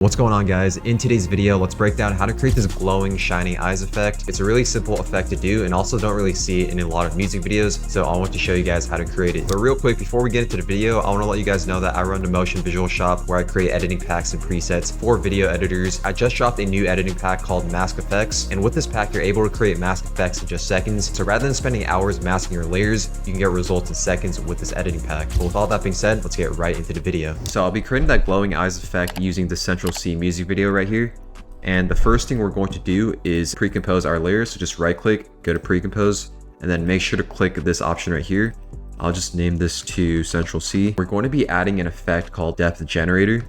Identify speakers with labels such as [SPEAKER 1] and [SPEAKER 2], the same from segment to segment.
[SPEAKER 1] What's going on, guys? In today's video, let's break down how to create this glowing shiny eyes effect. It's a really simple effect to do and also don't really see it in a lot of music videos, so I want to show you guys how to create it. But real quick, before we get into the video, I want to let you guys know that I run the Motion Visual Shop where I create editing packs and presets for video editors. I just dropped a new editing pack called Mask Effects, and with this pack you're able to create mask effects in just seconds. So rather than spending hours masking your layers, you can get results in seconds with this editing pack. But with all that being said, let's get right into the video. So I'll be creating that glowing eyes effect using the Central C music video right here. And the first thing we're going to do is pre-compose our layers. So just right click, go to pre-compose, and then make sure to click this option right here. I'll just name this to Central C. We're going to be adding an effect called Depth Generator.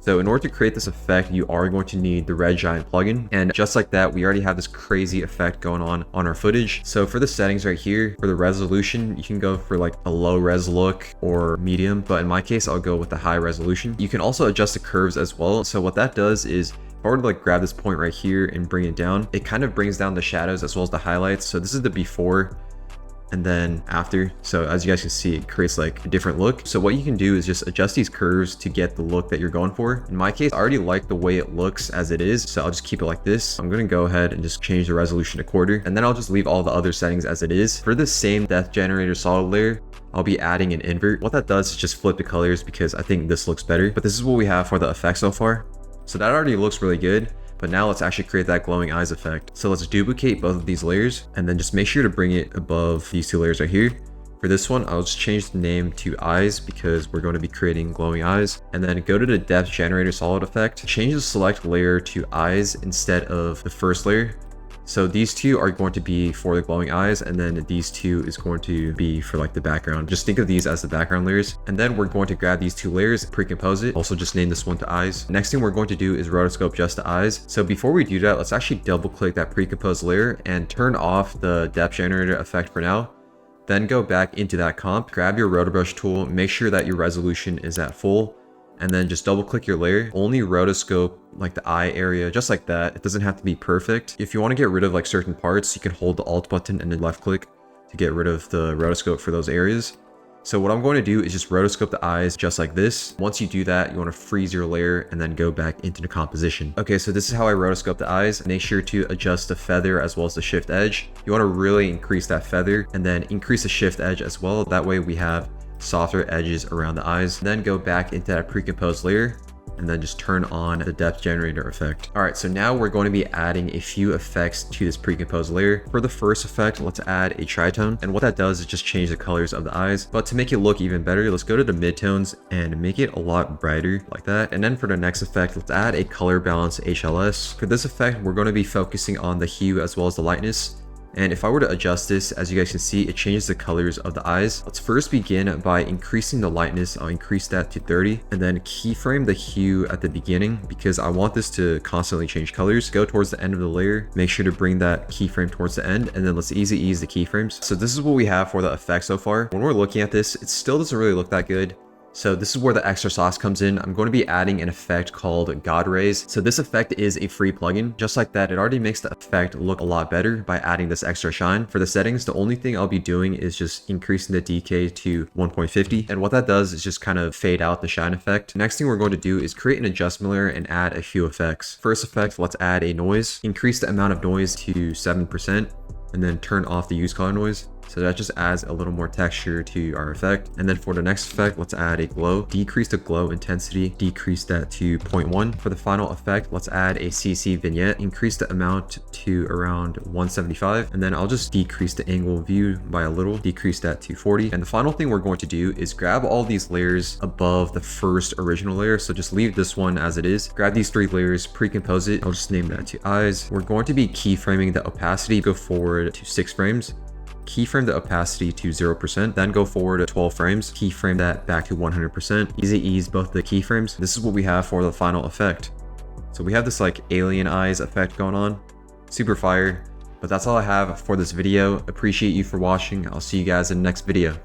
[SPEAKER 1] So in order to create this effect, you are going to need the Red Giant plugin. And just like that, we already have this crazy effect going on our footage. So for the settings right here, for the resolution, you can go for like a low res look or medium, but in my case, I'll go with the high resolution. You can also adjust the curves as well. So what that does is, if I were to like grab this point right here and bring it down, it kind of brings down the shadows as well as the highlights. So this is the before and then after. So as you guys can see, it creates like a different look. So what you can do is just adjust these curves to get the look that you're going for. In my case, I already like the way it looks as it is, so I'll just keep it like this. I'm gonna go ahead and just change the resolution to quarter, and then I'll just leave all the other settings as it is. For this same Depth Generator solid layer, I'll be adding an invert. What that does is just flip the colors because I think this looks better, but this is what we have for the effect so far. So that already looks really good. But now let's actually create that glowing eyes effect. So let's duplicate both of these layers and then just make sure to bring it above these two layers right here. For this one, I'll just change the name to eyes because we're going to be creating glowing eyes. And then go to the Depth Generator solid effect, change the select layer to eyes instead of the first layer. So these two are going to be for the glowing eyes, and then these two is going to be for like the background. Just think of these as the background layers. And then we're going to grab these two layers, pre-compose it. Also just name this one to eyes. Next thing we're going to do is rotoscope just the eyes. So before we do that, let's actually double click that pre-compose layer and turn off the Depth Generator effect for now. Then go back into that comp, grab your rotobrush tool, make sure that your resolution is at full, and then just double click your layer. Only rotoscope like the eye area, just like that. It doesn't have to be perfect. If you want to get rid of like certain parts, you can hold the Alt button and then left click to get rid of the rotoscope for those areas. So what I'm going to do is just rotoscope the eyes just like this. Once you do that, you want to freeze your layer and then go back into the composition. Okay, so this is how I rotoscope the eyes. Make sure to adjust the feather as well as the shift edge. You want to really increase that feather and then increase the shift edge as well. That way we have softer edges around the eyes. Then go back into that pre-composed layer and then just turn on the Depth Generator effect. All right, so now we're going to be adding a few effects to this pre-composed layer. For the first effect, let's add a tritone. And what that does is just change the colors of the eyes. But to make it look even better, let's go to the midtones and make it a lot brighter like that. And then for the next effect, let's add a color balance HLS. For this effect, we're going to be focusing on the hue as well as the lightness. And if I were to adjust this, as you guys can see, it changes the colors of the eyes. Let's first begin by increasing the lightness. I'll increase that to 30 and then keyframe the hue at the beginning because I want this to constantly change colors. Go towards the end of the layer, make sure to bring that keyframe towards the end, and then let's ease the keyframes. So this is what we have for the effect so far. When we're looking at this, it still doesn't really look that good. So this is where the extra sauce comes in. I'm going to be adding an effect called God Rays. So this effect is a free plugin. Just like that, it already makes the effect look a lot better by adding this extra shine. For the settings, the only thing I'll be doing is just increasing the decay to 1.50. And what that does is just kind of fade out the shine effect. Next thing we're going to do is create an adjustment layer and add a few effects. First effect, let's add a noise. Increase the amount of noise to 7% and then turn off the use color noise. So that just adds a little more texture to our effect. And then for the next effect, let's add a glow. Decrease the glow intensity, decrease that to 0.1. For the final effect, let's add a CC vignette. Increase the amount to around 175. And then I'll just decrease the angle of view by a little, decrease that to 40. And the final thing we're going to do is grab all these layers above the first original layer. So just leave this one as it is. Grab these three layers, pre-compose it. I'll just name that to eyes. We're going to be keyframing the opacity, go forward to 6 frames. Keyframe the opacity to 0%, then go forward to 12 frames, keyframe that back to 100%, ease both the keyframes. This is what we have for the final effect. So we have this like alien eyes effect going on, super fire, but that's all I have for this video. Appreciate you for watching. I'll see you guys in the next video.